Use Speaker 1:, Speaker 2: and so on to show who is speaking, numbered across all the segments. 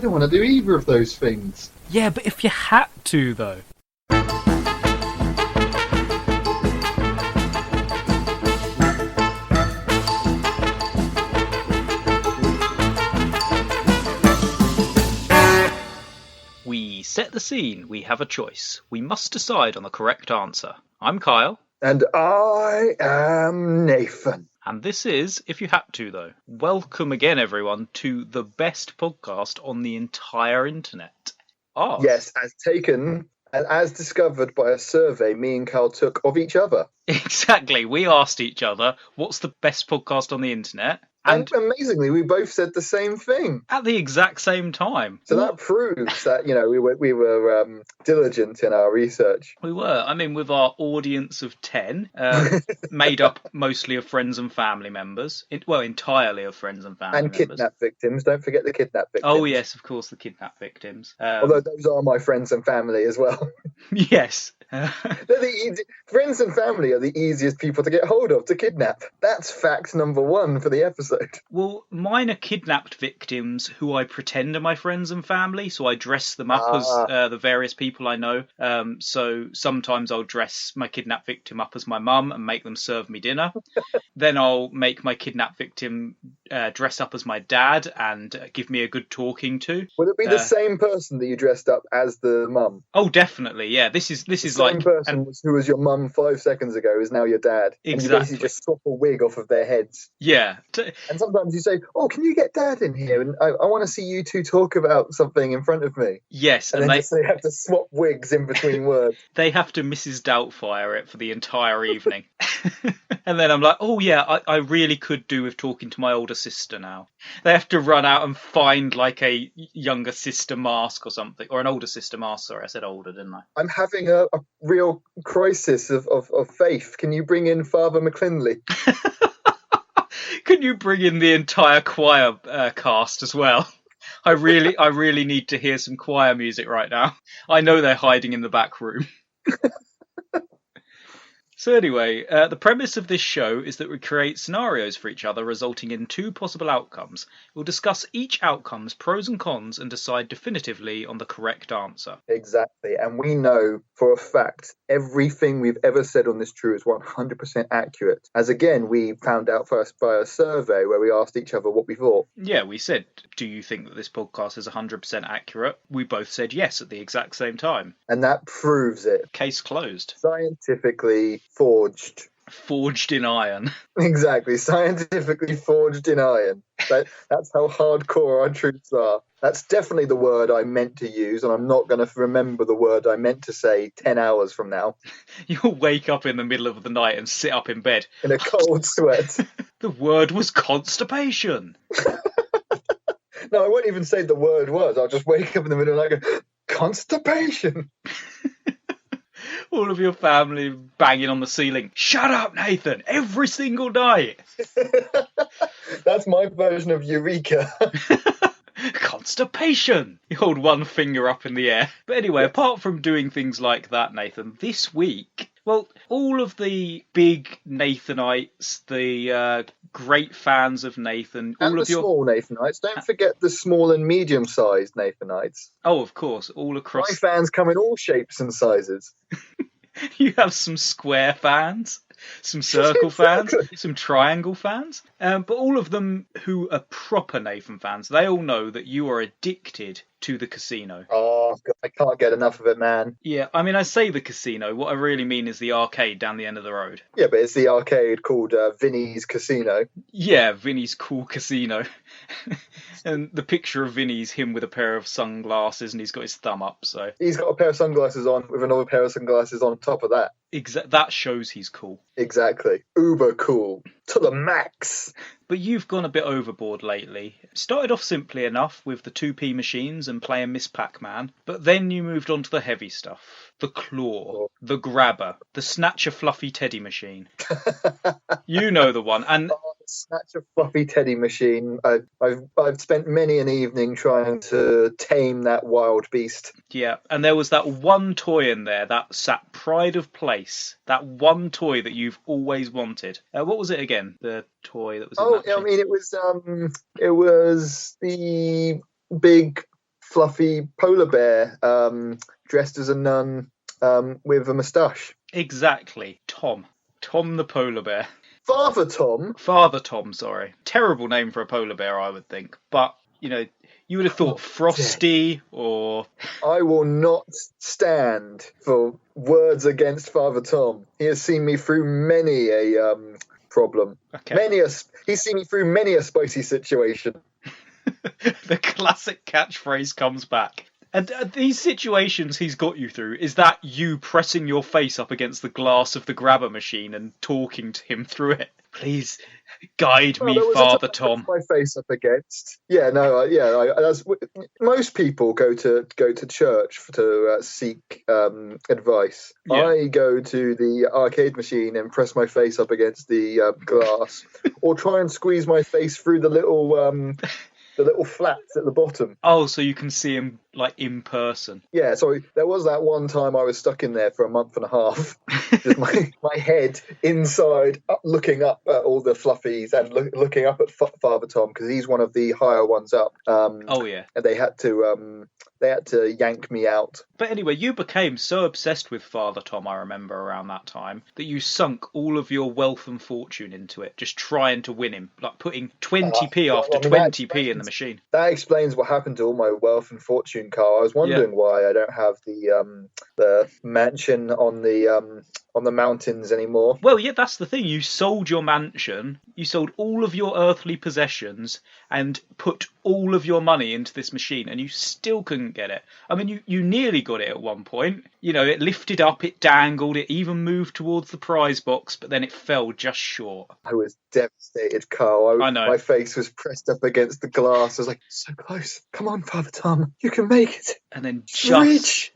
Speaker 1: don't want to do either of those things.
Speaker 2: Yeah, but if you had to, though. We set the scene. We have a choice. We must decide on the correct answer. I'm Kyle.
Speaker 1: And I am Nathan.
Speaker 2: And this is If You Had To, though. Welcome again, everyone, to the best podcast on the entire internet. Ours.
Speaker 1: Yes, as taken and as discovered by a survey me and Kyle took of each other.
Speaker 2: Exactly. We asked each other, what's the best podcast on the internet?
Speaker 1: And amazingly, we both said the same thing.
Speaker 2: At the exact same time.
Speaker 1: So that proves that, we were diligent in our research.
Speaker 2: We were. I mean, with our audience of 10, made up mostly of friends and family members. Entirely of friends and family members.
Speaker 1: And kidnap victims. Don't forget the kidnap victims.
Speaker 2: Oh, yes, of course, the kidnap victims.
Speaker 1: Although those are my friends and family as well.
Speaker 2: Yes.
Speaker 1: Friends and family are the easiest people to get hold of to kidnap. That's fact number one for the episode.
Speaker 2: Well, mine are kidnapped victims who I pretend are my friends and family, so I dress them up as the various people I know. So sometimes I'll dress my kidnapped victim up as my mum and make them serve me dinner. Then I'll make my kidnapped victim dress up as my dad and give me a good talking to.
Speaker 1: Would it be the same person that you dressed up as the mum?
Speaker 2: Oh, definitely, yeah. This is
Speaker 1: the
Speaker 2: like
Speaker 1: same person who was your mum 5 seconds ago is now your dad.
Speaker 2: Exactly.
Speaker 1: And you basically just swap a wig off of their heads.
Speaker 2: Yeah.
Speaker 1: And sometimes you say, "Oh, can you get Dad in here? And I want to see you two talk about something in front of me."
Speaker 2: Yes,
Speaker 1: and then they have to swap wigs in between words.
Speaker 2: They have to Mrs. Doubtfire it for the entire evening. And then I'm like, "Oh yeah, I really could do with talking to my older sister now." They have to run out and find like a younger sister mask or something, or an older sister mask. Sorry, I said older, didn't I?
Speaker 1: I'm having a real crisis of faith. Can you bring in Father McClinley?
Speaker 2: Can you bring in the entire choir cast as well? I really need to hear some choir music right now. I know they're hiding in the back room. So anyway, the premise of this show is that we create scenarios for each other resulting in 2 possible outcomes. We'll discuss each outcome's pros and cons and decide definitively on the correct answer.
Speaker 1: Exactly. And we know for a fact everything we've ever said on this show is 100% accurate. As again, we found out first by a survey where we asked each other what we thought.
Speaker 2: Yeah, we said, do you think that this podcast is 100% accurate? We both said yes at the exact same time.
Speaker 1: And that proves it.
Speaker 2: Case closed.
Speaker 1: Scientifically forged.
Speaker 2: Forged in iron.
Speaker 1: Exactly, scientifically forged in iron. That's how hardcore our truths are. That's definitely the word I meant to use, and I'm not going to remember the word I meant to say 10 hours from now.
Speaker 2: You'll wake up in the middle of the night and sit up in bed.
Speaker 1: In a cold sweat.
Speaker 2: The word was constipation.
Speaker 1: No, I won't even say the word was. I'll just wake up in the middle and I go, constipation.
Speaker 2: All of your family banging on the ceiling. Shut up, Nathan! Every single night!
Speaker 1: That's my version of Eureka.
Speaker 2: Constipation! You hold one finger up in the air. But anyway, apart from doing things like that, Nathan, this week, well, all of the big Nathanites, the great fans of Nathan, all
Speaker 1: and
Speaker 2: of
Speaker 1: the small Nathanites. Don't forget the small and medium-sized Nathanites.
Speaker 2: Oh, of course, all across.
Speaker 1: My fans come in all shapes and sizes.
Speaker 2: You have some square fans, some circle fans, some triangle fans, but all of them who are proper Nathan fans, they all know that you are addicted to the casino.
Speaker 1: Oh, God, I can't get enough of it, man.
Speaker 2: Yeah, I mean, I say the casino. What I really mean is the arcade down the end of the road.
Speaker 1: Yeah, but it's the arcade called Vinny's Casino.
Speaker 2: Yeah, Vinny's cool casino. And the picture of Vinny's him with a pair of sunglasses and he's got his thumb up, so...
Speaker 1: He's got a pair of sunglasses on with another pair of sunglasses on top of that.
Speaker 2: That shows he's cool.
Speaker 1: Exactly. Uber cool. To the max.
Speaker 2: But you've gone a bit overboard lately. Started off simply enough with the 2p machines and playing Miss Pac-Man, but then you moved on to the heavy stuff. The claw, the grabber, the snatch a fluffy teddy machine. You know the one. And
Speaker 1: snatch a fluffy teddy machine. I've spent many an evening trying to tame that wild beast.
Speaker 2: Yeah, and there was that one toy in there that sat pride of place. That one toy that you've always wanted. What was it again? The toy that was in that
Speaker 1: I mean, it was the big fluffy polar bear dressed as a nun with a moustache.
Speaker 2: Exactly. Tom. Tom the polar bear.
Speaker 1: Father Tom?
Speaker 2: Father Tom, sorry. Terrible name for a polar bear, I would think. But, you would have thought Frosty or...
Speaker 1: I will not stand for words against Father Tom. He has seen me through many a problem.
Speaker 2: Okay.
Speaker 1: He's seen me through many a spicy situation.
Speaker 2: The classic catchphrase comes back. And these situations he's got you through, is that you pressing your face up against the glass of the grabber machine and talking to him through it? Please guide me, Father Tom.
Speaker 1: My face up against. Yeah, no, most people go to church to seek advice. Yeah. I go to the arcade machine and press my face up against the glass, or try and squeeze my face through the little flaps at the bottom.
Speaker 2: Oh, so you can see him like in person.
Speaker 1: Yeah, so there was that one time I was stuck in there for a month and a half. Just my head inside, looking up at all the fluffies and looking up at Father Tom, because he's one of the higher ones up.
Speaker 2: Oh yeah.
Speaker 1: And they had to yank me out.
Speaker 2: But anyway, you became so obsessed with Father Tom, I remember around that time, that you sunk all of your wealth and fortune into it, just trying to win him, like putting 20p after 20p in the machine.
Speaker 1: That explains what happened to all my wealth and fortune, Carl. I was wondering why I don't have the mansion on the mountains anymore.
Speaker 2: Well, yeah, that's the thing. You sold your mansion, you sold all of your earthly possessions, and put all of your money into this machine, and you still couldn't get it. I mean, you nearly got it at one point. It lifted up, it dangled, it even moved towards the prize box, but then it fell just short.
Speaker 1: I was devastated, Carl.
Speaker 2: I know.
Speaker 1: My face was pressed up against the glass. I was like, so close. Come on, Father Tom. You can make it.
Speaker 2: And then
Speaker 1: reach.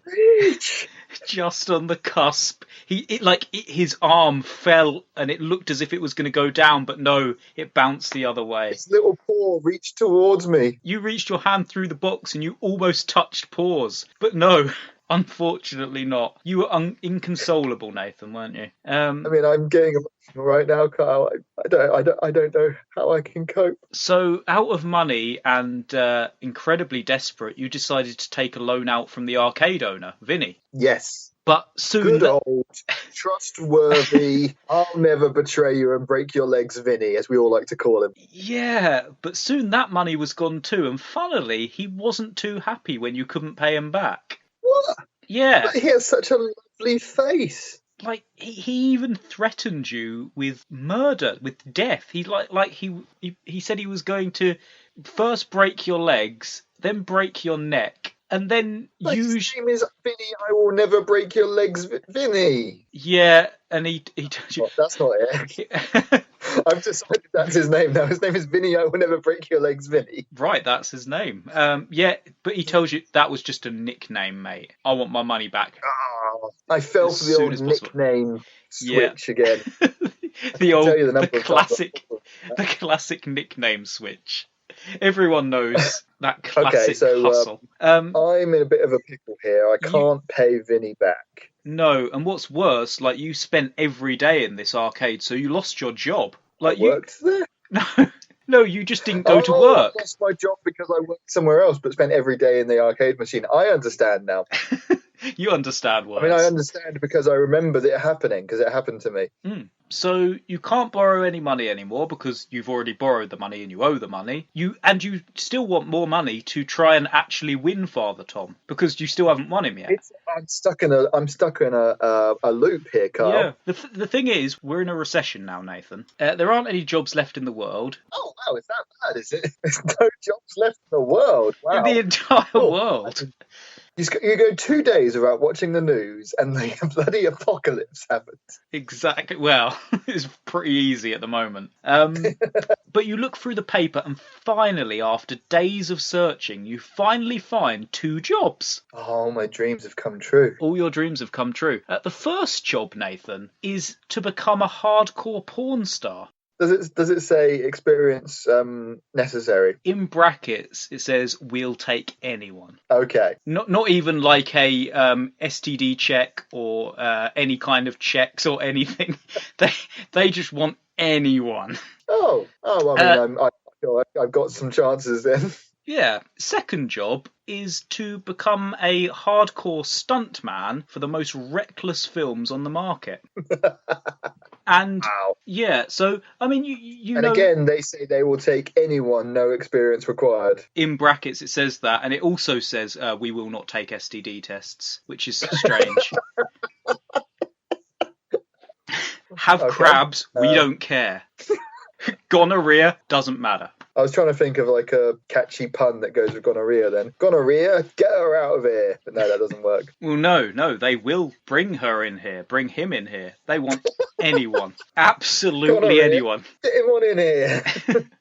Speaker 2: Just on the cusp, his arm fell, and it looked as if it was going to go down, but no, it bounced the other way.
Speaker 1: His little paw reached towards me.
Speaker 2: You reached your hand through the box, and you almost touched paws, but no. Unfortunately not. You were inconsolable, Nathan, weren't you?
Speaker 1: I mean, I'm getting emotional right now, Kyle. I don't know how I can cope.
Speaker 2: So, out of money and incredibly desperate, you decided to take a loan out from the arcade owner, Vinny.
Speaker 1: Yes.
Speaker 2: But soon...
Speaker 1: Good old, trustworthy, I'll never betray you and break your legs, Vinny, as we all like to call him.
Speaker 2: Yeah, but soon that money was gone too, and funnily, he wasn't too happy when you couldn't pay him back.
Speaker 1: What?
Speaker 2: Yeah.
Speaker 1: But he has such a lovely face.
Speaker 2: Like, he even threatened you with murder, with death. He said he was going to first break your legs, then break your neck, and then
Speaker 1: use... His name is Vinny, I will never break your legs, Vinny.
Speaker 2: Yeah, and he told you...
Speaker 1: Oh, that's not it. I've decided that's his name now. His name is Vinny, I will never break your legs, Vinny.
Speaker 2: Right, that's his name. Yeah, but he tells you that was just a nickname, mate. I want my money back.
Speaker 1: Oh, I fell for the old nickname switch again.
Speaker 2: the classic nickname switch. Everyone knows that classic hustle.
Speaker 1: I'm in a bit of a pickle here. I can't pay Vinny back.
Speaker 2: No, and what's worse, you spent every day in this arcade, so you lost your job.
Speaker 1: I worked there?
Speaker 2: No, you just didn't go to work.
Speaker 1: I lost my job because I worked somewhere else, but spent every day in the arcade machine. I understand now.
Speaker 2: You understand words.
Speaker 1: I mean, I understand because I remember it happening, because it happened to me.
Speaker 2: So you can't borrow any money anymore because you've already borrowed the money and you owe the money. You still want more money to try and actually win Father Tom because you still haven't won him yet.
Speaker 1: I'm stuck in a loop here, Carl.
Speaker 2: Yeah. The thing is, we're in a recession now, Nathan. There aren't any jobs left in the world.
Speaker 1: Oh wow, is that bad? Is it? There's no jobs left in the world. Wow.
Speaker 2: In the entire world.
Speaker 1: You go 2 days without watching the news and the bloody apocalypse happens.
Speaker 2: Exactly. Well, it's pretty easy at the moment. But you look through the paper and finally, after days of searching, you finally find 2 jobs.
Speaker 1: Oh, my dreams have come true.
Speaker 2: All your dreams have come true. The first job, Nathan, is to become a hardcore porn star.
Speaker 1: Does it say experience necessary?
Speaker 2: In brackets, it says we'll take anyone.
Speaker 1: Okay.
Speaker 2: Not even like a STD check or any kind of checks or anything. They just want anyone.
Speaker 1: Oh. I mean, I feel like I've got some chances then.
Speaker 2: Yeah. Second job is to become a hardcore stuntman for the most reckless films on the market. And
Speaker 1: Wow.
Speaker 2: yeah, so I mean, you
Speaker 1: And
Speaker 2: know,
Speaker 1: again, they say they will take anyone, no experience required.
Speaker 2: in brackets it says that, and it also says we will not take STD tests, which is strange. Have crabs, we don't care. Gonorrhea doesn't matter.
Speaker 1: I was trying to think of like a catchy pun that goes with gonorrhea then. Gonorrhea, get her out of here. But no, that doesn't work.
Speaker 2: Well, no, they will bring her in here, bring him in here. They want anyone. Absolutely
Speaker 1: Gonorrhea,
Speaker 2: anyone.
Speaker 1: get him on in here.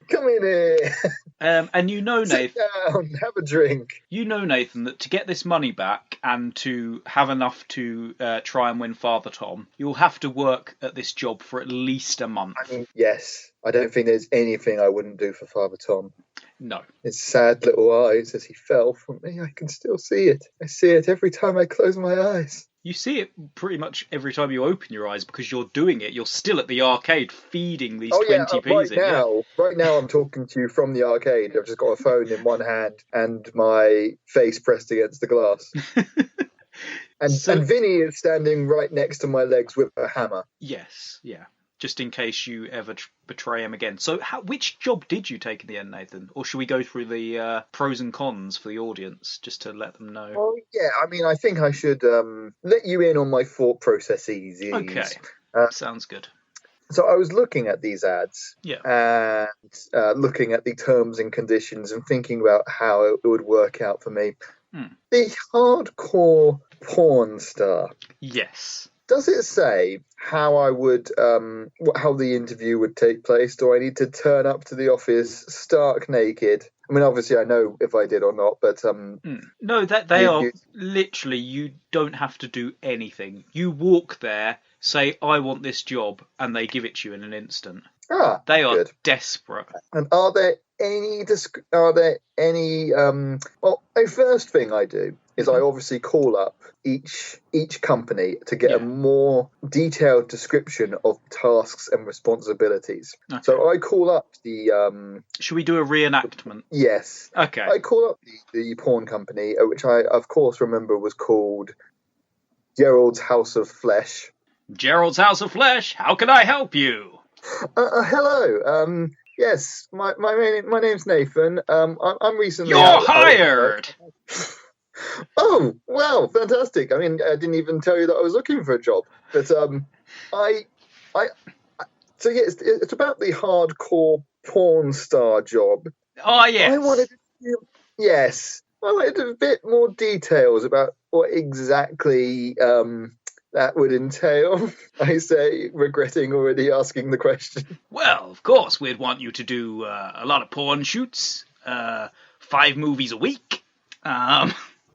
Speaker 1: Come in here.
Speaker 2: And you know,
Speaker 1: Sit
Speaker 2: Nathan,
Speaker 1: down, have a drink.
Speaker 2: you know, Nathan, that to get this money back and to have enough to try and win Father Tom, you'll have to work at this job for at least a month.
Speaker 1: I mean, yes, I don't think there's anything I wouldn't do for Father Tom.
Speaker 2: No.
Speaker 1: His sad little eyes as he fell from me, I can still see it. I see it every time I close my eyes.
Speaker 2: You see it pretty much every time you open your eyes because you're doing it. You're still at the arcade feeding these 20p's in.
Speaker 1: Right now I'm talking to you from the arcade. I've just got a phone in one hand and my face pressed against the glass. And Vinny is standing right next to my legs with a hammer.
Speaker 2: Yes, yeah. Just in case you ever betray him again. So which job did you take in the end, Nathan? Or should we go through the pros and cons for the audience, just to let them know?
Speaker 1: Well, yeah, I mean, I think I should let you in on my thought processes.
Speaker 2: Okay, sounds good.
Speaker 1: So I was looking at these ads,
Speaker 2: yeah,
Speaker 1: and looking at the terms and conditions and thinking about how it would work out for me. The hardcore porn star.
Speaker 2: Yes.
Speaker 1: Does it say how I would, how the interview would take place? Do I need to turn up to the office stark naked? I mean, obviously, I know if I did or not, but
Speaker 2: no, that they are literally. You don't have to do anything. You walk there, say, "I want this job," and they give it to you in an instant. They are good. Desperate.
Speaker 1: And are there any? Well, the first thing I do is I obviously call up each company to get a more detailed description of tasks and responsibilities. Okay. So I call up the...
Speaker 2: Should we do a reenactment?
Speaker 1: Yes.
Speaker 2: Okay.
Speaker 1: I call up the porn company, which I, of course, remember was called Gerald's House of Flesh.
Speaker 2: Gerald's House of Flesh, how can I help you?
Speaker 1: Hello. Yes, my name's Nathan. I'm recently...
Speaker 2: You're hired!
Speaker 1: Oh, well, fantastic. I mean, I didn't even tell you that I was looking for a job. But so yeah, it's about the hardcore porn star job.
Speaker 2: Oh, yes.
Speaker 1: I wanted a bit more details about what exactly that would entail. I say, regretting already asking the question.
Speaker 2: Well, of course, we'd want you to do a lot of porn shoots, 5 movies a week.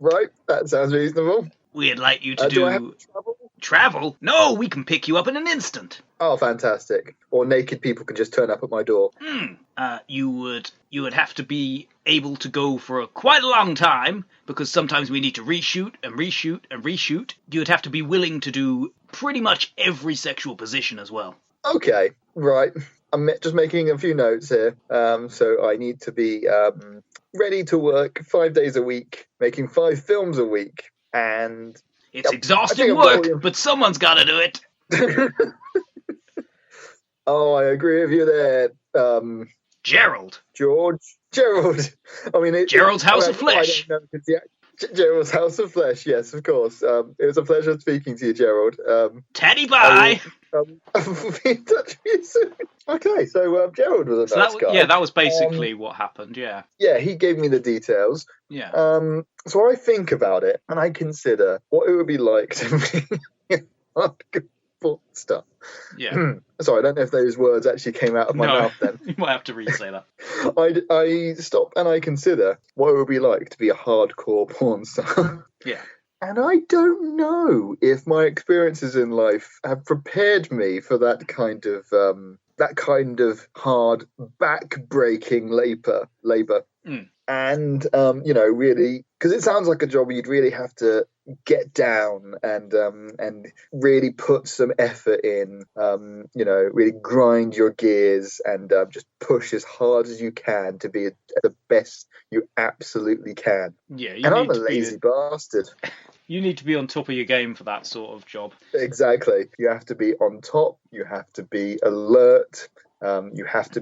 Speaker 1: Right, that sounds reasonable.
Speaker 2: We'd like you to do
Speaker 1: I have to travel?
Speaker 2: Travel? No, we can pick you up in an instant.
Speaker 1: Oh, fantastic. Or naked people can just turn up at my door.
Speaker 2: You would have to be able to go for quite a long time, because sometimes we need to reshoot and reshoot and reshoot. You'd have to be willing to do pretty much every sexual position as well.
Speaker 1: Okay, right. I'm just making a few notes here. So I need to be ready to work 5 days a week, making 5 films a week, and...
Speaker 2: It's exhausting work, but someone's got to do it.
Speaker 1: Oh, I agree with you there.
Speaker 2: Gerald.
Speaker 1: Gerald. I mean,
Speaker 2: Gerald's House of Flesh.
Speaker 1: Gerald's House of Flesh, yes, of course. It was a pleasure speaking to you, Gerald.
Speaker 2: Teddy, bye.
Speaker 1: Be in touch with you soon. Okay, so Gerald was a nice guy.
Speaker 2: Yeah, that was basically what happened, yeah.
Speaker 1: Yeah, he gave me the details.
Speaker 2: Yeah.
Speaker 1: So I think about it, and I consider what it would be like to be stuff.
Speaker 2: Yeah.
Speaker 1: Sorry, I don't know if those words actually came out of my mouth then.
Speaker 2: You might have to re-say that.
Speaker 1: I stop and I consider what it would be like to be a hardcore porn star.
Speaker 2: Yeah.
Speaker 1: And I don't know if my experiences in life have prepared me for that kind of hard, back-breaking labour. and really, because it sounds like a job where you'd really have to get down and really put some effort in, really grind your gears and just push as hard as you can to be the best you absolutely can.
Speaker 2: Yeah,
Speaker 1: and I'm a lazy bastard.
Speaker 2: You need to be on top of your game for that sort of job.
Speaker 1: Exactly. You have to be on top. You have to be alert. You have to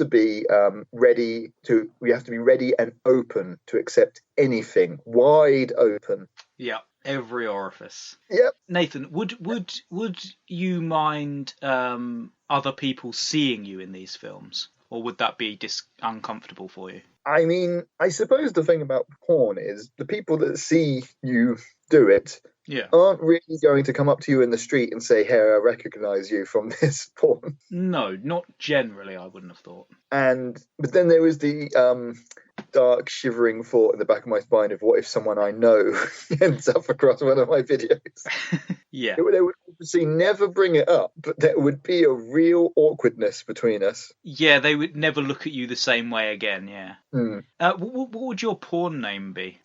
Speaker 1: be ready and open to accept anything, wide open.
Speaker 2: Yeah, every orifice.
Speaker 1: Yep.
Speaker 2: Nathan, would you mind other people seeing you in these films, or would that be uncomfortable for you?
Speaker 1: I mean, I suppose the thing about porn is the people that see you do it aren't really going to come up to you in the street and say, "Hey, I recognize you from this porn."
Speaker 2: No, not generally, I wouldn't have thought.
Speaker 1: But then there was the dark shivering thought in the back of my spine of what if someone I know ends up across one of my videos.
Speaker 2: Yeah.
Speaker 1: They would obviously never bring it up, but there would be a real awkwardness between us.
Speaker 2: Yeah, they would never look at you the same way again, yeah. What would your porn name be?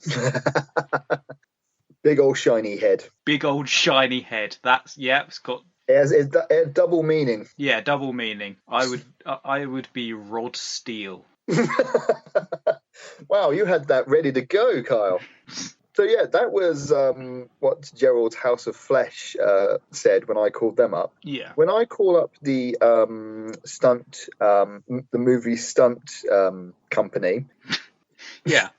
Speaker 1: Big old shiny head.
Speaker 2: Big old shiny head. It's got...
Speaker 1: It has double meaning.
Speaker 2: Yeah, double meaning. I would be Rod Steel.
Speaker 1: Wow, you had that ready to go, Kyle. So yeah, that was what Gerald's House of Flesh said when I called them up.
Speaker 2: Yeah.
Speaker 1: When I call up the movie stunt company.
Speaker 2: Yeah.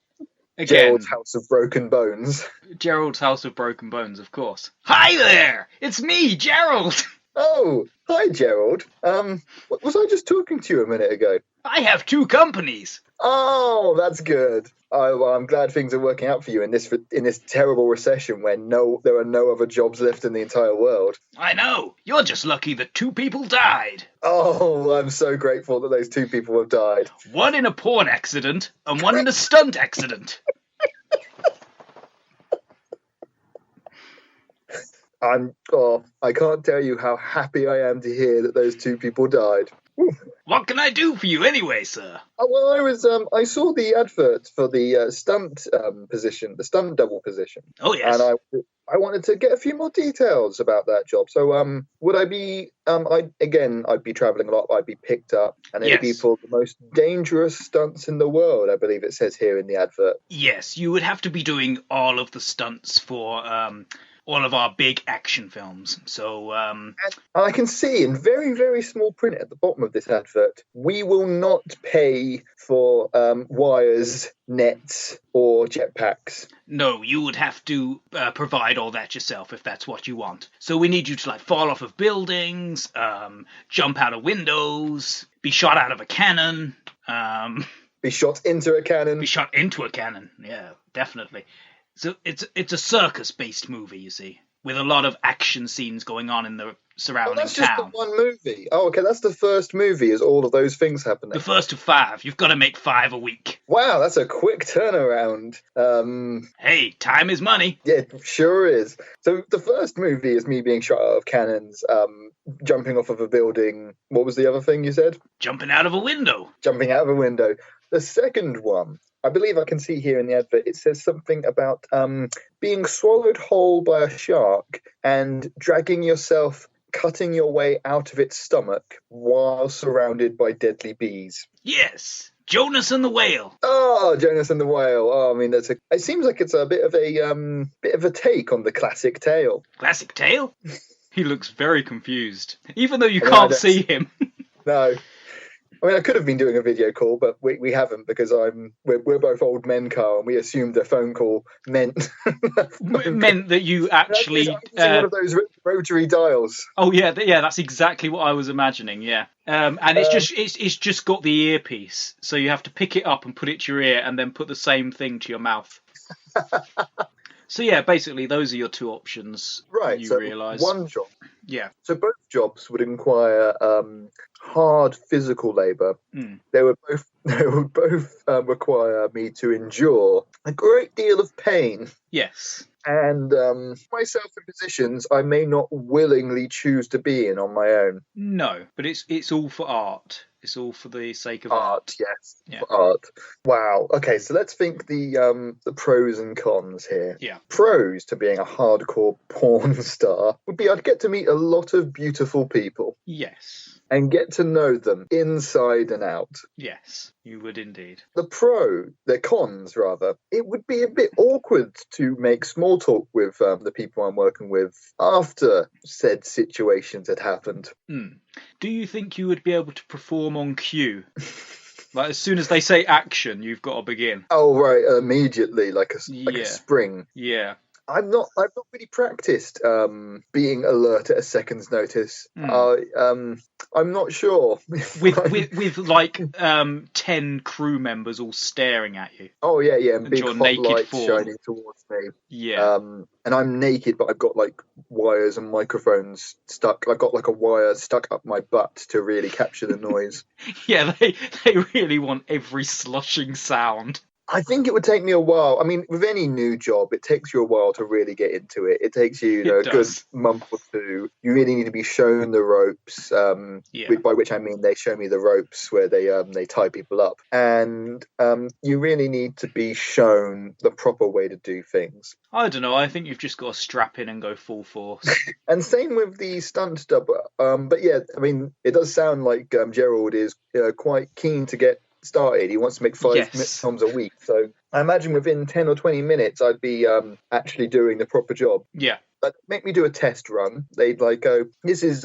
Speaker 2: Again,
Speaker 1: Gerald's House of Broken Bones.
Speaker 2: Gerald's House of Broken Bones, of course. Hi there! It's me, Gerald!
Speaker 1: Oh, hi, Gerald. Was I just talking to you a minute ago?
Speaker 2: I have 2 companies.
Speaker 1: Oh, that's good. Well, I'm glad things are working out for you in this terrible recession when there are no other jobs left in the entire world.
Speaker 2: I know. You're just lucky that 2 people died.
Speaker 1: Oh, I'm so grateful that those 2 people have died.
Speaker 2: One in a porn accident and one in a stunt accident.
Speaker 1: I can't tell you how happy I am to hear that those 2 people died.
Speaker 2: What can I do for you anyway, sir?
Speaker 1: Well, I saw the advert for the stunt position, the stunt double position.
Speaker 2: Oh, yes.
Speaker 1: And I wanted to get a few more details about that job. So, would I be? I'd be traveling a lot. I'd be picked up, and it'd be for the most dangerous stunts in the world. I believe it says here in the advert.
Speaker 2: Yes, you would have to be doing all of the stunts for all of our big action films. So,
Speaker 1: and I can see in very, very small print at the bottom of this advert, we will not pay for wires, nets, or jetpacks.
Speaker 2: No, you would have to provide all that yourself if that's what you want. So we need you to fall off of buildings, jump out of windows, be shot out of a cannon.
Speaker 1: Be shot into a cannon.
Speaker 2: Be shot into a cannon, yeah, definitely. So it's a circus-based movie, you see, with a lot of action scenes going on in the surrounding town.
Speaker 1: That's just the one movie. Oh, okay, that's the first movie. Is all of those things happening?
Speaker 2: The first of 5. You've got to make 5 a week.
Speaker 1: Wow, that's a quick turnaround.
Speaker 2: Hey, time is money.
Speaker 1: Yeah, it sure is. So the first movie is me being shot out of cannons, jumping off of a building. What was the other thing you said?
Speaker 2: Jumping out of a window.
Speaker 1: Jumping out of a window. The second one, I believe I can see here in the advert, it says something about being swallowed whole by a shark and dragging yourself, cutting your way out of its stomach while surrounded by deadly bees.
Speaker 2: Yes, Jonas and the Whale.
Speaker 1: Oh, Jonas and the Whale. Oh, I mean, it seems like it's a bit of a take on the classic tale.
Speaker 2: Classic tale? He looks very confused, even though you can't see him.
Speaker 1: No. I mean, I could have been doing a video call, but we haven't because we're both old men, Carl, and we assumed a phone call meant
Speaker 2: that you actually
Speaker 1: one of those rotary dials.
Speaker 2: Oh yeah, that's exactly what I was imagining. Yeah, and it's just got the earpiece, so you have to pick it up and put it to your ear, and then put the same thing to your mouth. So yeah, basically those are your 2 options.
Speaker 1: Right.
Speaker 2: You
Speaker 1: so
Speaker 2: realise
Speaker 1: one job.
Speaker 2: Yeah.
Speaker 1: So both jobs would require hard physical labour. They would both require me to endure a great deal of pain.
Speaker 2: Yes.
Speaker 1: And myself in positions I may not willingly choose to be in on my own.
Speaker 2: No, but it's all for art. It's all for the sake of
Speaker 1: Art, yes,
Speaker 2: Yeah.
Speaker 1: for art. Wow. Okay, so let's think the pros and cons here.
Speaker 2: Yeah.
Speaker 1: Pros to being a hardcore porn star would be I'd get to meet a lot of beautiful people
Speaker 2: Yes.
Speaker 1: and get to know them inside and out.
Speaker 2: Yes, you would indeed.
Speaker 1: The cons rather, it would be a bit awkward to make small talk with the people I'm working with after said situations had happened.
Speaker 2: Do you think you would be able to perform on cue? Like, as soon as they say action, you've got to begin.
Speaker 1: Oh, right, immediately, like a spring.
Speaker 2: Yeah.
Speaker 1: I've not really practiced being alert at a second's notice. I'm not sure.
Speaker 2: with like 10 crew members all staring at you.
Speaker 1: Oh yeah, and big
Speaker 2: your
Speaker 1: hot
Speaker 2: naked
Speaker 1: lights
Speaker 2: form
Speaker 1: shining towards me.
Speaker 2: Yeah.
Speaker 1: And I'm naked, but I've got like wires and microphones stuck. I've got like a wire stuck up my butt to really capture the noise.
Speaker 2: Yeah, they really want every sloshing sound.
Speaker 1: I think it would take me a while. I mean, with any new job, it takes you a while to really get into it. It takes you, a good month or two. You really need to be shown the ropes. By which I mean they show me the ropes where they tie people up, and you really need to be shown the proper way to do things.
Speaker 2: I don't know. I think you've just got to strap in and go full force.
Speaker 1: And same with the stunt double. But yeah, I mean, it does sound like Gerald is quite keen to get started. He wants to make 5 films a week, so I imagine within 10 or 20 minutes I'd be actually doing the proper job.
Speaker 2: Yeah.
Speaker 1: But make me do a test run. They'd like go, this is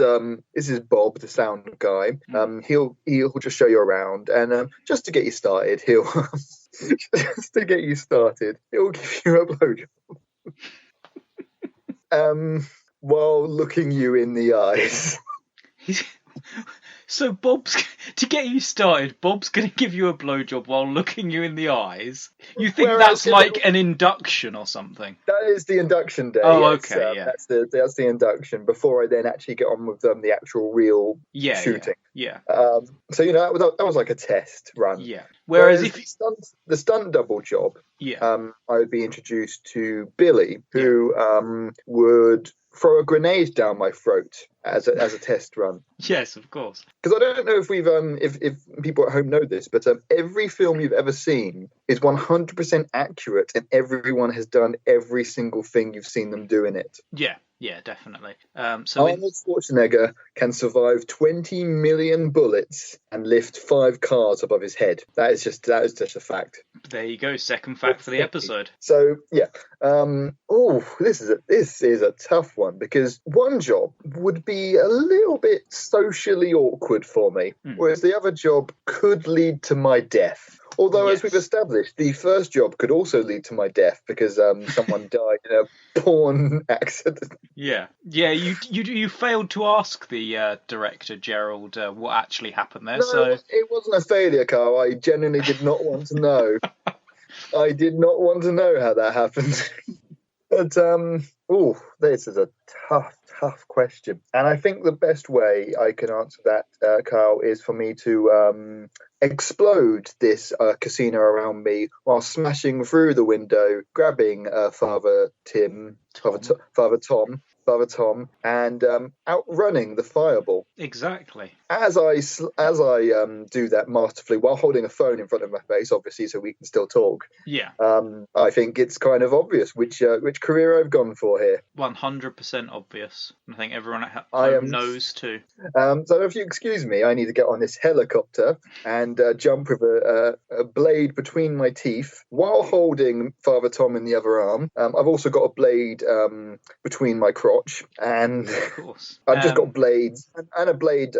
Speaker 1: Bob, the sound guy. He'll just show you around, and just to get you started, he'll give you a blowjob. While looking you in the eyes.
Speaker 2: So to get you started, Bob's going to give you a blowjob while looking you in the eyes? You think that's like an induction or something?
Speaker 1: That is the induction day.
Speaker 2: Oh, yes. Okay, yeah.
Speaker 1: That's the induction before I then actually get on with the actual real shooting.
Speaker 2: Yeah.
Speaker 1: So that was like a test run.
Speaker 2: Yeah.
Speaker 1: Whereas if the stunt double job, I would be introduced to Billy, who would throw a grenade down my throat as a test run.
Speaker 2: Yes, of course.
Speaker 1: Because I don't know if we've if people at home know this, but every film you've ever seen is 100% accurate, and everyone has done every single thing you've seen them do in it.
Speaker 2: Yeah, definitely.
Speaker 1: Arnold Schwarzenegger can survive 20 million bullets and lift 5 cars above his head. That is just a fact.
Speaker 2: There you go. Second fact for the episode.
Speaker 1: So yeah. This is a tough one, because one job would be a little bit socially awkward for me, whereas the other job could lead to my death. Although, as we've established, the first job could also lead to my death because someone died in a porn accident.
Speaker 2: Yeah. You failed to ask the director, Gerald, what actually happened there.
Speaker 1: No,
Speaker 2: so
Speaker 1: it wasn't a failure, Carl. I genuinely did not want to know. I did not want to know how that happened. But this is a tough question, and I think the best way I can answer that, Carl, is for me to explode this casino around me while smashing through the window, grabbing Father Tom, and outrunning the fireball.
Speaker 2: Exactly.
Speaker 1: As I do that masterfully while holding a phone in front of my face, obviously, so we can still talk.
Speaker 2: Yeah.
Speaker 1: I think it's kind of obvious which career I've gone for here.
Speaker 2: 100% obvious. I think everyone at home knows too.
Speaker 1: So if you excuse me, I need to get on this helicopter and jump with a blade between my teeth while holding Father Tom in the other arm. I've also got a blade between my crotch, and
Speaker 2: of course.
Speaker 1: I've just got blades and a blade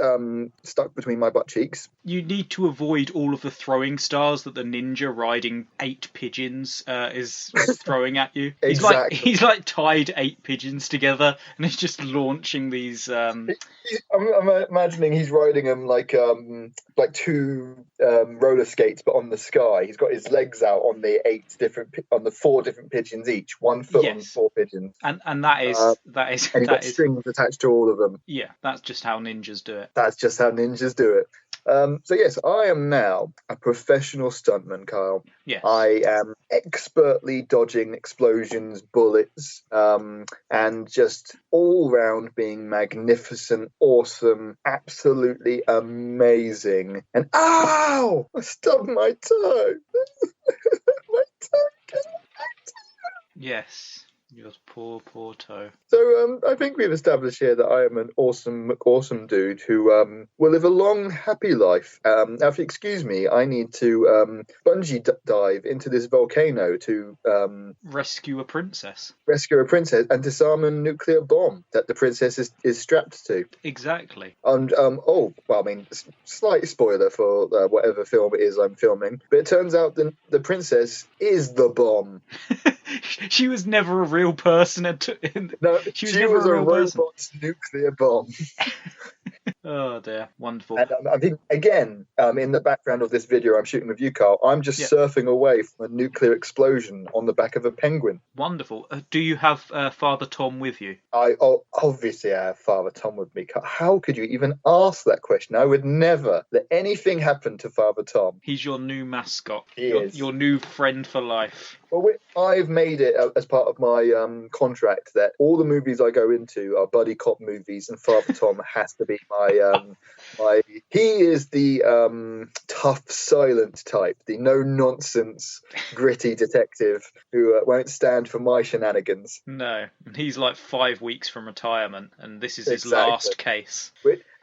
Speaker 1: stuck between my butt cheeks.
Speaker 2: You need to avoid all of the throwing stars that the ninja riding 8 pigeons is throwing at you.
Speaker 1: Exactly.
Speaker 2: He's like tied 8 pigeons together and he's just launching these. I'm
Speaker 1: imagining he's riding them like 2 roller skates, but on the sky. He's got his legs out on the 4 different pigeons each, 1 foot on 4 pigeons,
Speaker 2: and that is
Speaker 1: and he's got strings attached to all of them.
Speaker 2: Yeah, that's just how ninjas do it.
Speaker 1: That's just how ninjas do it. So yes, I am now a professional stuntman, Kyle.
Speaker 2: Yes.
Speaker 1: I am expertly dodging explosions, bullets, and just all round being magnificent, awesome, absolutely amazing. And ow! I stubbed my toe. My toe.
Speaker 2: Yes. Your poor toe.
Speaker 1: So I think we've established here that I am an awesome dude who will live a long, happy life. Now, if you excuse me, I need to bungee dive into this volcano to
Speaker 2: rescue a princess.
Speaker 1: Rescue a princess and disarm a nuclear bomb that the princess is strapped to.
Speaker 2: Exactly.
Speaker 1: And slight spoiler for whatever film it is I'm filming, but it turns out the princess is the bomb.
Speaker 2: She was never a real person.
Speaker 1: No, she was a robot nuclear bomb.
Speaker 2: Oh dear, wonderful.
Speaker 1: And I think, again, in the background of this video I'm shooting with you, Carl, I'm just surfing away from a nuclear explosion on the back of a penguin.
Speaker 2: Wonderful. Do you have Father Tom with you?
Speaker 1: Obviously I have Father Tom with me. How could you even ask that question? I would never let anything happen to Father Tom.
Speaker 2: He's your new mascot.
Speaker 1: He is.
Speaker 2: Your new friend for life.
Speaker 1: Well, I've made it as part of my contract that all the movies I go into are buddy cop movies, and Father Tom has to be my. He is the tough, silent type, the no-nonsense, gritty detective who won't stand for my shenanigans.
Speaker 2: No, he's like 5 weeks from retirement, and this is his last case.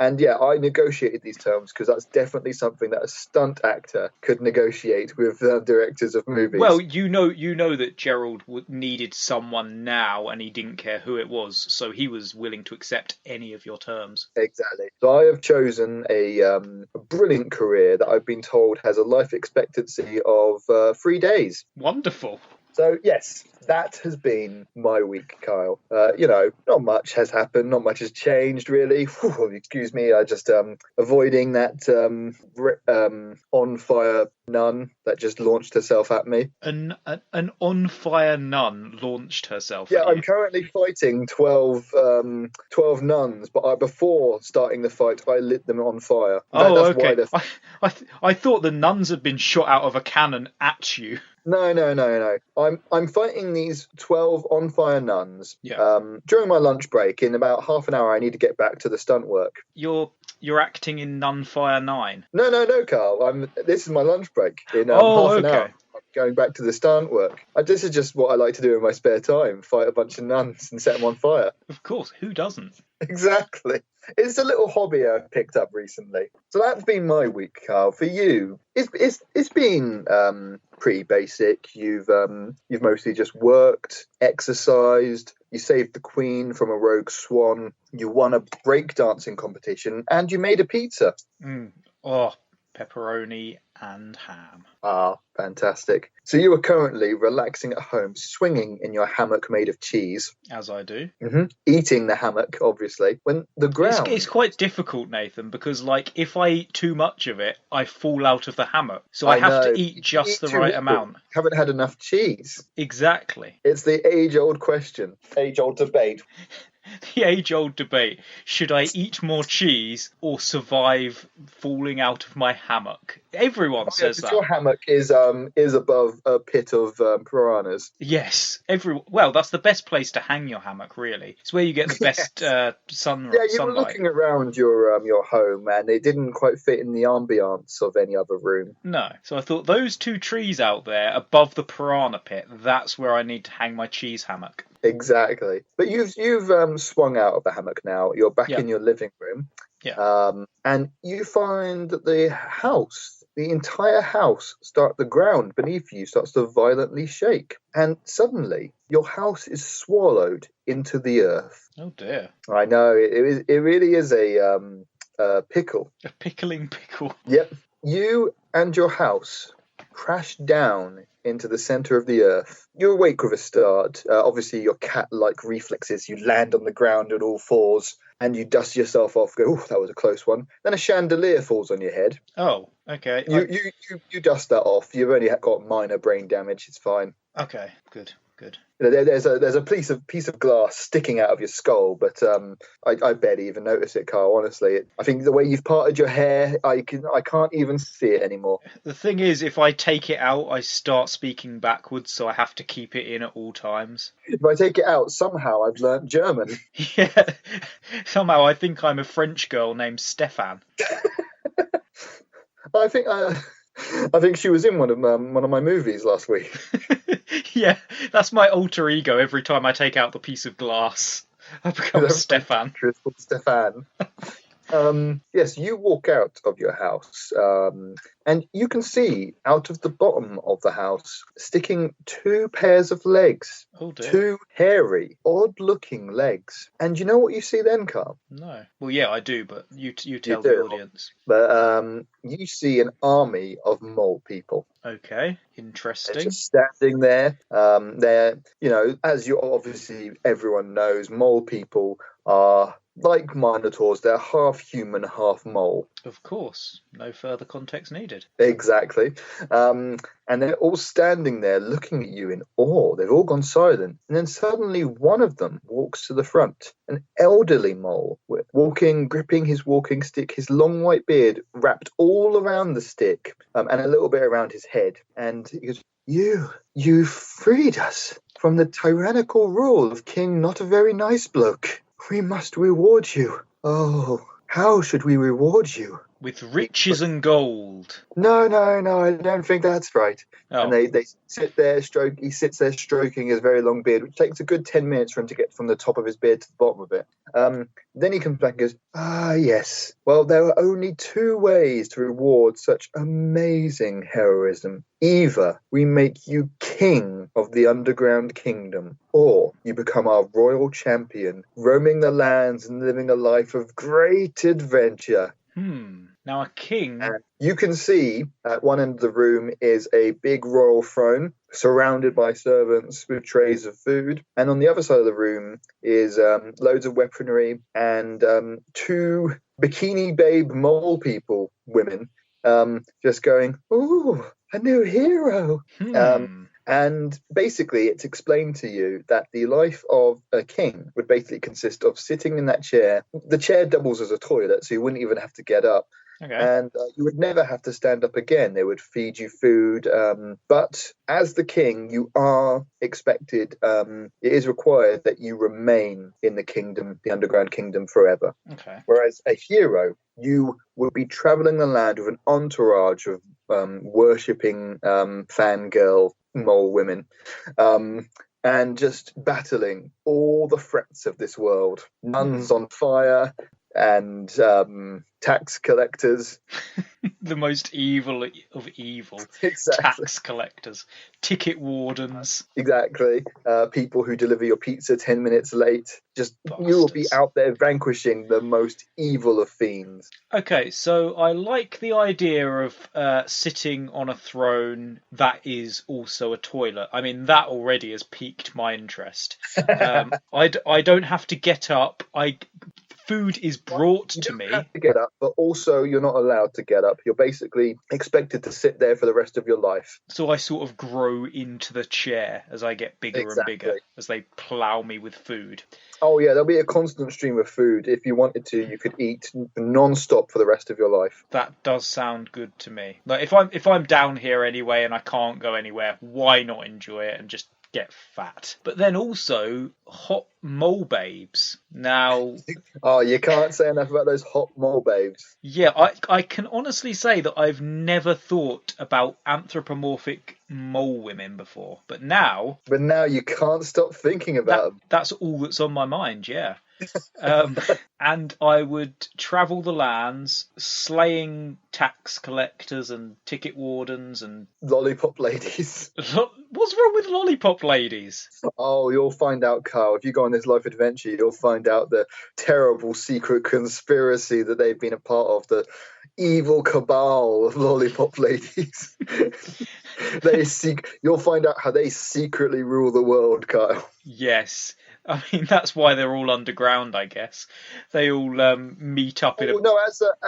Speaker 1: And yeah, I negotiated these terms because that's definitely something that a stunt actor could negotiate with directors of movies.
Speaker 2: Well, you know that Gerald needed someone now, and he didn't care who it was, so he was willing to accept any of your terms.
Speaker 1: Exactly. So I have chosen a brilliant career that I've been told has a life expectancy of 3 days.
Speaker 2: Wonderful.
Speaker 1: So, yes, that has been my week, Kyle. Not much has happened. Not much has changed, really. Whew, excuse me. I just avoiding that on-fire nun that just launched herself at me.
Speaker 2: An on-fire nun launched herself at you?
Speaker 1: Yeah, I'm currently fighting 12 nuns, but before starting the fight, I lit them on fire.
Speaker 2: That's okay. I thought the nuns had been shot out of a cannon at you.
Speaker 1: No. I'm fighting these 12 on fire nuns.
Speaker 2: Yeah.
Speaker 1: During my lunch break, in about half an hour, I need to get back to the stunt work.
Speaker 2: You're acting in Nunfire 9?
Speaker 1: No, Carl. This is my lunch break in half an hour. I'm going back to the stunt work. This is just what I like to do in my spare time: fight a bunch of nuns and set them on fire.
Speaker 2: Of course, who doesn't?
Speaker 1: Exactly. It's a little hobby I've picked up recently. So that's been my week, Carl. For you, it's been pretty basic. You've mostly just worked, exercised. You saved the Queen from a rogue swan. You won a breakdancing competition, and you made a pizza.
Speaker 2: Pepperoni and ham.
Speaker 1: Ah, fantastic. So you are currently relaxing at home, swinging in your hammock made of cheese.
Speaker 2: As I do.
Speaker 1: Mm-hmm. Eating the hammock, obviously. When the ground...
Speaker 2: It's quite difficult, Nathan, because, if I eat too much of it, I fall out of the hammock. So I have to eat just the right amount.
Speaker 1: Haven't had enough cheese.
Speaker 2: Exactly.
Speaker 1: It's the age-old question. Age-old debate.
Speaker 2: The age-old debate: should I eat more cheese or survive falling out of my hammock? Everyone says that.
Speaker 1: Your hammock is above a pit of piranhas.
Speaker 2: Yes, well, that's the best place to hang your hammock. Really, it's where you get the best sunlight.
Speaker 1: Yeah, you were looking around your home, and it didn't quite fit in the ambiance of any other room.
Speaker 2: No, so I thought those two trees out there above the piranha pit. That's where I need to hang my cheese hammock.
Speaker 1: Exactly. But you've swung out of the hammock now. You're back in your living room.
Speaker 2: Yeah.
Speaker 1: And you find that the entire house, the ground beneath you starts to violently shake. And suddenly, your house is swallowed into the earth.
Speaker 2: Oh dear.
Speaker 1: I know, it really is a pickle.
Speaker 2: A pickling pickle.
Speaker 1: Yep. You and your house crash down into the center of the earth. You awake with a start. Obviously, your cat-like reflexes. You land on the ground on all fours, and you dust yourself off. Go, that was a close one. Then a chandelier falls on your head.
Speaker 2: Oh, okay.
Speaker 1: You dust that off. You've only got minor brain damage. It's fine.
Speaker 2: Okay, good. good.
Speaker 1: There's a piece of glass sticking out of your skull, but I barely even notice it, Carl. Honestly, I think the way you've parted your hair, I can't even see it anymore.
Speaker 2: The thing is, if I take it out, I start speaking backwards, so I have to keep it in at all times.
Speaker 1: If I take it out, somehow I've learnt German.
Speaker 2: Yeah, somehow I think I'm a French girl named Stefan.
Speaker 1: I think she was in one of my movies last week.
Speaker 2: Yeah, that's my alter ego. Every time I take out the piece of glass, I become Stefan.
Speaker 1: Stefan. Yes, you walk out of your house, and you can see out of the bottom of the house sticking two pairs of legs.
Speaker 2: Oh dear.
Speaker 1: Two hairy, odd-looking legs. And you know what you see then, Carl?
Speaker 2: No. Well, yeah, I do, but you tell the audience.
Speaker 1: But you see an army of mole people.
Speaker 2: Okay, interesting.
Speaker 1: They're just standing there. They're, as everyone knows, mole people are like minotaurs. They're half human, half mole.
Speaker 2: Of course. No further context needed.
Speaker 1: Exactly. And they're all standing there looking at you in awe. They've all gone silent. And then suddenly one of them walks to the front. An elderly mole, gripping his walking stick, his long white beard wrapped all around the stick, and a little bit around his head. And he goes, You freed us from the tyrannical rule of King Not a Very Nice Bloke. We must reward you. Oh, how should we reward you?
Speaker 2: With riches and gold.
Speaker 1: No, I don't think that's right.
Speaker 2: Oh.
Speaker 1: And they sit there, he sits there stroking his very long beard, which takes a good 10 minutes for him to get from the top of his beard to the bottom of it. Then he comes back and goes, yes. Well, there are only two ways to reward such amazing heroism. Either we make you king of the underground kingdom, or you become our royal champion, roaming the lands and living a life of great adventure.
Speaker 2: Now a king...
Speaker 1: You can see at one end of the room is a big royal throne surrounded by servants with trays of food. And on the other side of the room is loads of weaponry and two bikini babe mole women, just going, ooh, a new hero. And basically, it's explained to you that the life of a king would basically consist of sitting in that chair. The chair doubles as a toilet, so you wouldn't even have to get up.
Speaker 2: Okay.
Speaker 1: And you would never have to stand up again. They would feed you food. But as the king, you are expected, it is required that you remain in the kingdom, the underground kingdom, forever.
Speaker 2: Okay.
Speaker 1: Whereas a hero, you would be traveling the land with an entourage of worshipping fangirl mole women, and just battling all the threats of this world. Nuns on fire and tax collectors.
Speaker 2: The most evil of evil.
Speaker 1: Exactly.
Speaker 2: Tax collectors. Ticket wardens.
Speaker 1: Exactly. People who deliver your pizza 10 minutes late. Just bastards. You will be out there vanquishing the most evil of fiends.
Speaker 2: Okay, so I like the idea of sitting on a throne that is also a toilet. I mean, that already has piqued my interest. I don't have to get up. Food is brought to me.
Speaker 1: You don't have to get up, but also you're not allowed to get up. You're basically expected to sit there for the rest of your life.
Speaker 2: So I sort of grow into the chair as I get bigger and bigger, as they plough me with food.
Speaker 1: Oh yeah, there'll be a constant stream of food. If you wanted to, you could eat non-stop for the rest of your life.
Speaker 2: That does sound good to me. Like if I'm down here anyway and I can't go anywhere, why not enjoy it and just get fat? But then also hot mole babes. Now,
Speaker 1: oh, you can't say enough about those hot mole babes.
Speaker 2: Yeah, I can honestly say that I've never thought about anthropomorphic mole women before, but now
Speaker 1: you can't stop thinking about them.
Speaker 2: That's all that's on my mind. Yeah. And I would travel the lands, slaying tax collectors and ticket wardens and
Speaker 1: lollipop ladies.
Speaker 2: What's wrong with lollipop ladies?
Speaker 1: Oh, you'll find out, Carl. If you go on this life adventure, you'll find out the terrible secret conspiracy that they've been a part of, the evil cabal of lollipop ladies. You'll find out how they secretly rule the world, Kyle.
Speaker 2: Yes. I mean, that's why they're all underground, I guess. They all meet up in a.
Speaker 1: Oh, no,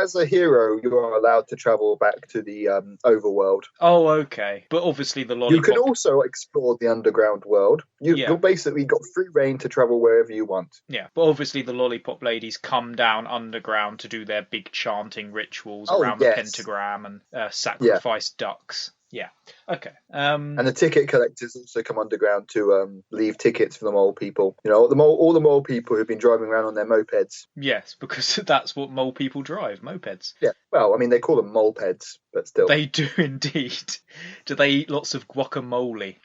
Speaker 1: as a hero, you are allowed to travel back to the overworld.
Speaker 2: Oh, okay. But obviously the
Speaker 1: You can
Speaker 2: lollipop.
Speaker 1: also explore the underground world.
Speaker 2: Yeah.
Speaker 1: You've basically got free reign to travel wherever you want.
Speaker 2: Yeah, but obviously the lollipop ladies come down underground to do their big chanting rituals
Speaker 1: Oh,
Speaker 2: around the
Speaker 1: yes.
Speaker 2: pentagram and
Speaker 1: Yeah.
Speaker 2: sacrifice ducks. Yeah. Okay.
Speaker 1: And the ticket collectors also come underground to leave tickets for the mole people. You know, all the mole people who've been driving around on their mopeds.
Speaker 2: Yes, because that's what mole people drive, mopeds.
Speaker 1: Yeah. Well, I mean, they call them mopeds, but still.
Speaker 2: They do indeed. Do they eat lots of guacamole?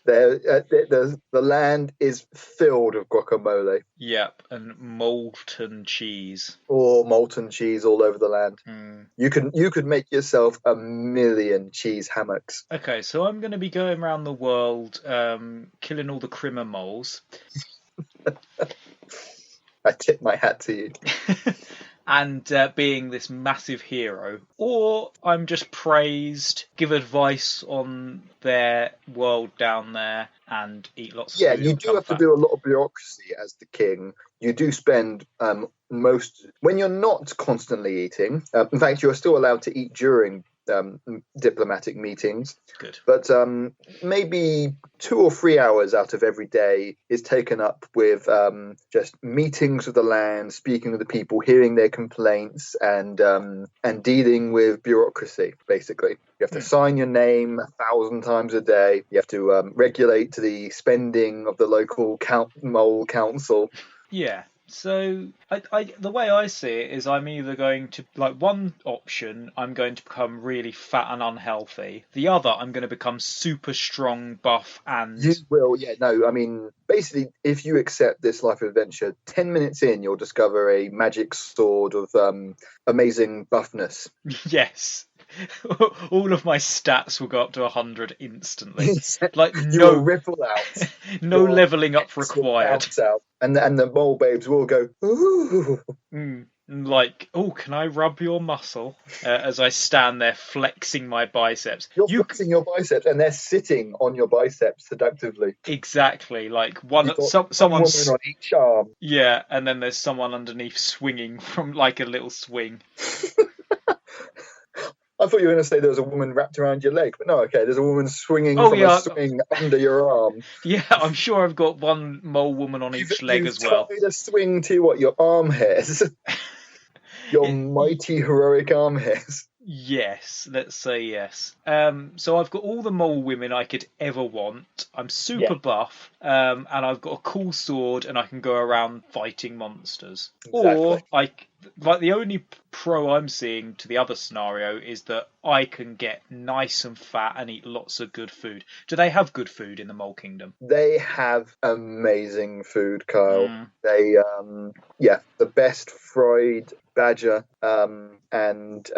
Speaker 1: The land is filled with guacamole.
Speaker 2: Yep, and molten cheese.
Speaker 1: Or molten cheese all over the land.
Speaker 2: Mm.
Speaker 1: You could make yourself 1,000,000 cheese hammocks.
Speaker 2: Okay, so I'm going to be going around the world killing all the crimmer moles.
Speaker 1: I tip my hat to you.
Speaker 2: And being this massive hero, or I'm just praised, give advice on their world down there, and eat lots of food.
Speaker 1: Yeah, you do have to do a lot of bureaucracy as the king. You do spend when you're not constantly eating. In fact, you are still allowed to eat during diplomatic meetings.
Speaker 2: Good.
Speaker 1: But maybe 2 or 3 hours out of every day is taken up with just meetings with the land, speaking with the people, hearing their complaints, and dealing with bureaucracy. Basically, you have to sign your name 1,000 times a day. You have to regulate the spending of the local mole council.
Speaker 2: Yeah. So the way I see it is I'm either going to, like, one option, I'm going to become really fat and unhealthy. The other, I'm going to become super strong, buff, and...
Speaker 1: You will, yeah, no, I mean, basically, if you accept this life of adventure, 10 minutes in, you'll discover a magic sword of amazing buffness.
Speaker 2: Yes. All of my stats will go up to 100 instantly. Like,
Speaker 1: you will ripple out.
Speaker 2: No leveling up required.
Speaker 1: Out. And the mole babes will go, ooh.
Speaker 2: Like, oh, can I rub your muscle? As I stand there flexing my biceps.
Speaker 1: You're flexing your biceps, and they're sitting on your biceps seductively.
Speaker 2: Exactly, like
Speaker 1: someone's woman on each arm.
Speaker 2: Yeah, and then there's someone underneath swinging from like a little swing.
Speaker 1: I thought you were going to say there was a woman wrapped around your leg, but no, okay, there's a woman swinging from a swing under your arm.
Speaker 2: Yeah, I'm sure I've got one mole woman on each leg as well.
Speaker 1: You've tied a swing to what, your arm hairs? Your mighty heroic arm hairs.
Speaker 2: Yes, let's say yes. So I've got all the mole women I could ever want. I'm super buff, and I've got a cool sword, and I can go around fighting monsters.
Speaker 1: Exactly.
Speaker 2: Or the only pro I'm seeing to the other scenario is that I can get nice and fat and eat lots of good food. Do they have good food in the Mole Kingdom?
Speaker 1: They have amazing food, Kyle. They, the best fried badger and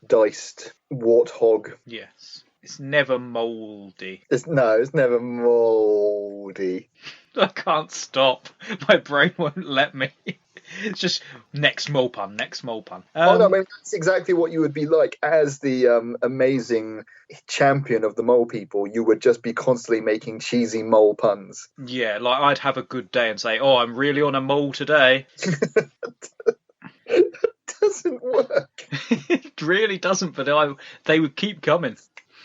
Speaker 1: diced warthog.
Speaker 2: Yes. It's never mouldy.
Speaker 1: It's never mouldy.
Speaker 2: I can't stop. My brain won't let me. It's just next mole pun.
Speaker 1: I mean, that's exactly what you would be like as the amazing champion of the mole people. You would just be constantly making cheesy mole puns.
Speaker 2: Yeah, like I'd have a good day and say, "Oh, I'm really on a mole today."
Speaker 1: It doesn't work.
Speaker 2: It really doesn't, but they would keep coming.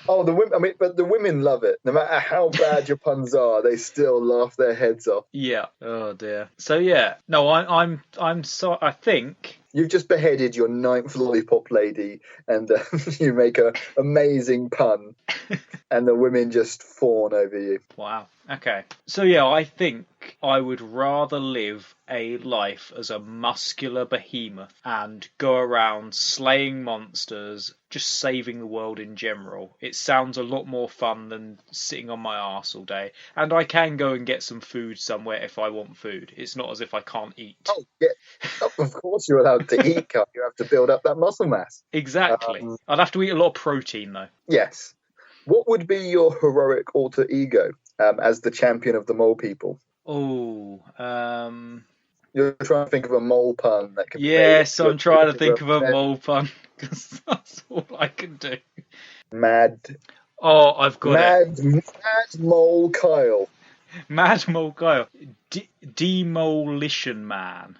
Speaker 1: Oh, the women! I mean, but the women love it. No matter how bad your puns are, they still laugh their heads off.
Speaker 2: Yeah. Oh dear. So yeah. No, I think
Speaker 1: you've just beheaded your 9th lollipop lady, and you make an amazing pun, and the women just fawn over you.
Speaker 2: Wow. Okay. So yeah, I think I would rather live a life as a muscular behemoth and go around slaying monsters, just saving the world in general. It sounds a lot more fun than sitting on my arse all day. And I can go and get some food somewhere if I want food. It's not as if I can't eat.
Speaker 1: Oh, yeah. Of course you're allowed to eat, Carl. You have to build up that muscle mass.
Speaker 2: Exactly. I'd have to eat a lot of protein, though.
Speaker 1: Yes. What would be your heroic alter ego as the champion of the mole people?
Speaker 2: Oh,
Speaker 1: You're trying to think of a mole pun that could be
Speaker 2: yes, I'm trying to think of a mole pun, because that's all I can do.
Speaker 1: Mad.
Speaker 2: Oh, I've got it.
Speaker 1: Mad mole Kyle.
Speaker 2: Mad Mole Guile. Demolition Man.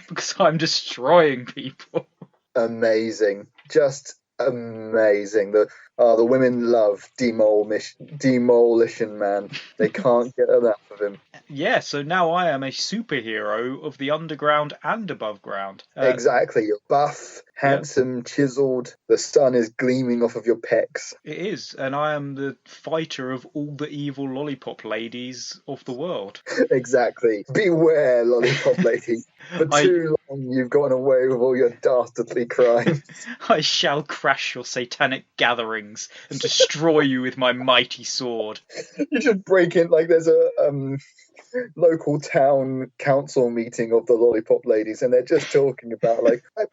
Speaker 2: Because I'm destroying people.
Speaker 1: Amazing. Just amazing. The women love Demolition Man. They can't get enough of him.
Speaker 2: Yeah, so now I am a superhero of the underground and above ground.
Speaker 1: Exactly. You're buff, handsome, chiseled. The sun is gleaming off of your pecs.
Speaker 2: It is, and I am the fighter of all the evil lollipop ladies of the world.
Speaker 1: Exactly. Beware, lollipop lady. For too long you've gotten away with all your dastardly crimes.
Speaker 2: I shall crash your satanic gatherings and destroy you with my mighty sword.
Speaker 1: You should break in, like there's a local town council meeting of the lollipop ladies, and they're just talking about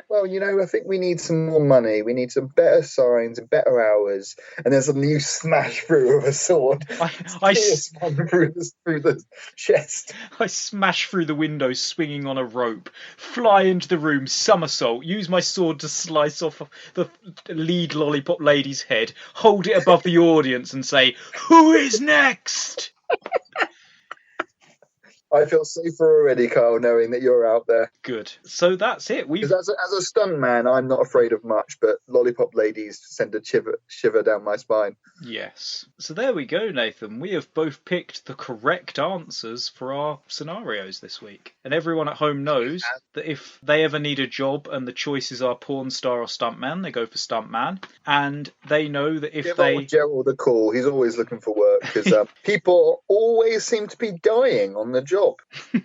Speaker 1: well, I think we need some more money, we need some better signs and better hours, and there's a new smash through of a sword. I through the chest.
Speaker 2: I smash through the window swinging on a rope, fly into the room, somersault, use my sword to slice off the lead lollipop lady's head, hold it above the audience and say, "Who is next?"
Speaker 1: I feel safer already, Carl, knowing that you're out there.
Speaker 2: Good. So that's it.
Speaker 1: As a stunt man, I'm not afraid of much, but lollipop ladies send a shiver down my spine.
Speaker 2: Yes. So there we go, Nathan. We have both picked the correct answers for our scenarios this week. And everyone at home knows that if they ever need a job and the choices are porn star or stuntman, they go for stuntman. And they know that if
Speaker 1: Give Gerald a call. He's always looking for work because people always seem to be dying on the job.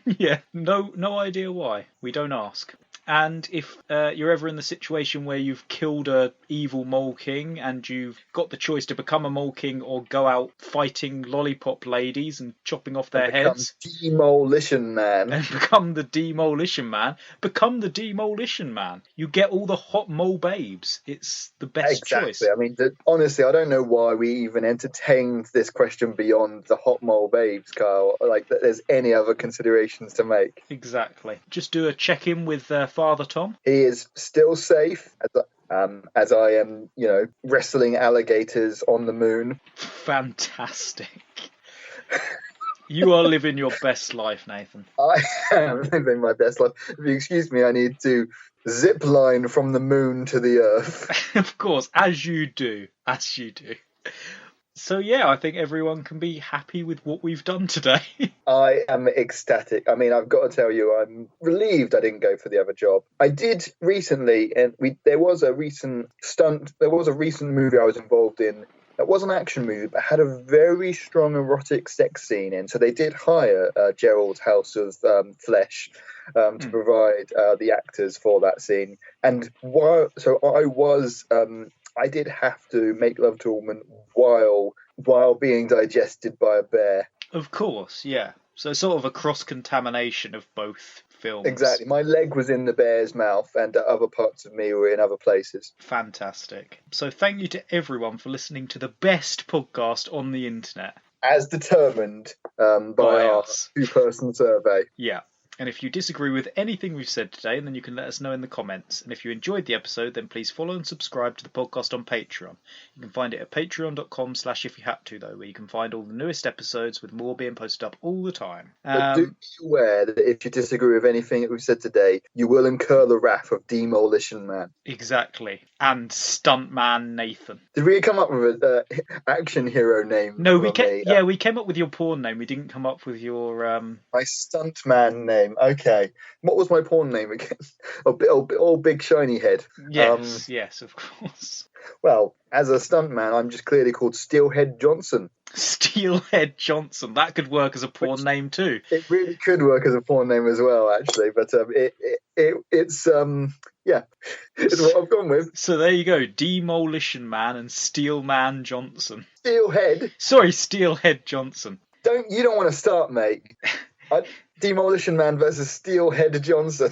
Speaker 2: Yeah, no idea why. We don't ask. And if you're ever in the situation where you've killed a evil mole king and you've got the choice to become a mole king or go out fighting lollipop ladies and chopping off their heads.
Speaker 1: Demolition Man.
Speaker 2: And become the Demolition Man. Become the Demolition Man. You get all the hot mole babes. It's the best choice.
Speaker 1: I mean, honestly, I don't know why we even entertained this question beyond the hot mole babes, Kyle. Like, there's any other considerations to make.
Speaker 2: Exactly. Just do a check-in with Father Tom.
Speaker 1: He is still safe, as I am, wrestling alligators on the moon.
Speaker 2: Fantastic. You are living your best life, Nathan.
Speaker 1: I am living my best life. If you excuse me, I need to zip line from the moon to the earth.
Speaker 2: Of course, as you do. As you do. So yeah, I think everyone can be happy with what we've done today.
Speaker 1: I am ecstatic. I mean, I've got to tell you, I'm relieved I didn't go for the other job. I did recently, and there was a recent movie I was involved in that was an action movie, but had a very strong erotic sex scene in. So they did hire Gerald's House of Flesh to provide the actors for that scene. And I did have to make love to a woman while being digested by a bear.
Speaker 2: Of course, yeah. So sort of a cross-contamination of both films.
Speaker 1: Exactly. My leg was in the bear's mouth and other parts of me were in other places.
Speaker 2: Fantastic. So thank you to everyone for listening to the best podcast on the internet.
Speaker 1: As determined by our two-person survey.
Speaker 2: Yeah. And if you disagree with anything we've said today, then you can let us know in the comments. And if you enjoyed the episode, then please follow and subscribe to the podcast on Patreon. You can find it at patreon.com/ifyouhadto, though, where you can find all the newest episodes with more being posted up all the time.
Speaker 1: But do be aware that if you disagree with anything that we've said today, you will incur the wrath of Demolition Man.
Speaker 2: Exactly. And Stuntman Nathan.
Speaker 1: Did we come up with an action hero name?
Speaker 2: No, we came up with your porn name. We didn't come up with your...
Speaker 1: My Stuntman name. Okay. What was my porn name again? Old Big Shiny Head.
Speaker 2: Yes, of course.
Speaker 1: Well, as a stuntman, I'm just clearly called Steelhead Johnson.
Speaker 2: Steelhead Johnson. That could work as a porn name too.
Speaker 1: It really could work as a porn name as well, actually. But it's what I've gone with.
Speaker 2: So there you go, Demolition Man and Steelman Johnson.
Speaker 1: Steelhead.
Speaker 2: Sorry, Steelhead Johnson.
Speaker 1: You don't want to start, mate. Demolition Man versus Steelhead Johnson.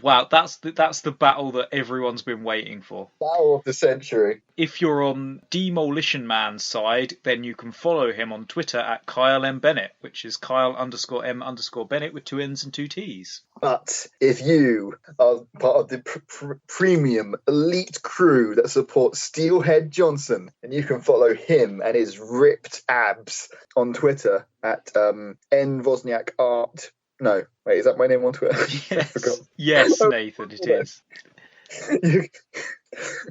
Speaker 2: Wow, that's the battle that everyone's been waiting for.
Speaker 1: Battle of the century.
Speaker 2: If you're on Demolition Man's side, then you can follow him on Twitter at Kyle M. Bennett, which is Kyle_M_Bennett with 2 N's and 2 T's.
Speaker 1: But if you are part of the premium elite crew that supports Steelhead Johnson, then you can follow him and his ripped abs on Twitter at nwozniakart. No, wait, is that my name on Twitter?
Speaker 2: Yes, yes, Nathan, it is.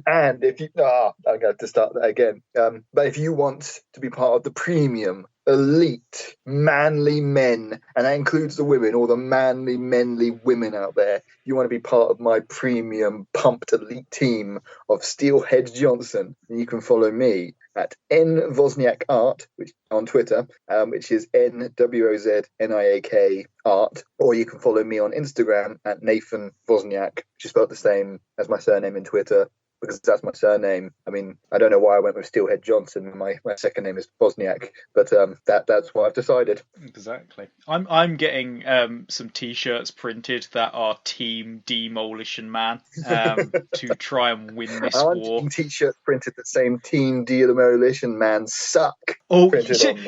Speaker 1: And if you, I'm going to start that again. But if you want to be part of the premium, elite, manly men, and that includes the women, all the manly women out there, you want to be part of my premium, pumped elite team of Steelhead Johnson, then you can follow me at nwozniakart, which on Twitter, which is NWOZNIAK art, or you can follow me on Instagram at Nathan Wozniak, which is spelled the same as my surname in Twitter, because that's my surname. I mean, I don't know why I went with Steelhead Johnson. My second name is Wozniak, but that's what I've decided.
Speaker 2: Exactly. I'm getting some T-shirts printed that are Team Demolition Man to try and win this war.
Speaker 1: I'm T-shirts printed the same Team Demolition Man suck.
Speaker 2: Oh,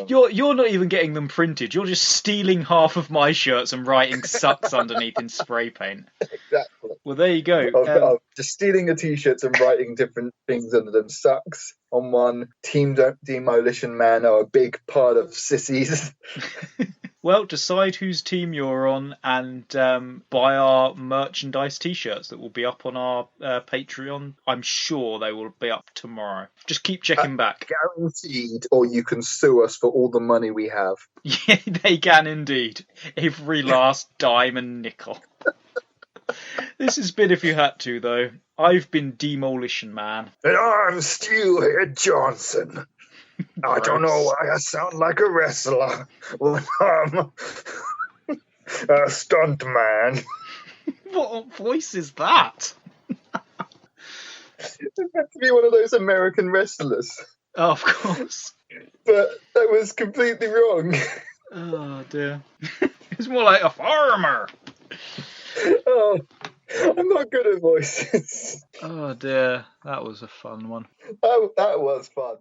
Speaker 2: you're not even getting them printed. You're just stealing half of my shirts and writing "sucks" underneath in spray paint.
Speaker 1: Exactly.
Speaker 2: Well, there you go.
Speaker 1: I'm just stealing the T-shirts and writing different things under them. Sucks on one. Team Demolition Man are a big part of sissies.
Speaker 2: Well, decide whose team you're on and buy our merchandise T-shirts that will be up on our Patreon. I'm sure they will be up tomorrow. Just keep checking back.
Speaker 1: Guaranteed, or you can sue us for all the money we have.
Speaker 2: Yeah, they can indeed. Every last dime and nickel. This has been If You Had To, though. I've been Demolition Man.
Speaker 1: And I'm Steelhead Johnson. I don't know why I sound like a wrestler when I'm a stunt man.
Speaker 2: What voice is that?
Speaker 1: It had to be one of those American wrestlers.
Speaker 2: Oh, of course.
Speaker 1: But that was completely wrong.
Speaker 2: Oh, dear. It's more like a farmer.
Speaker 1: Oh, I'm not good at voices.
Speaker 2: Oh, dear. That was a fun one.
Speaker 1: That was fun.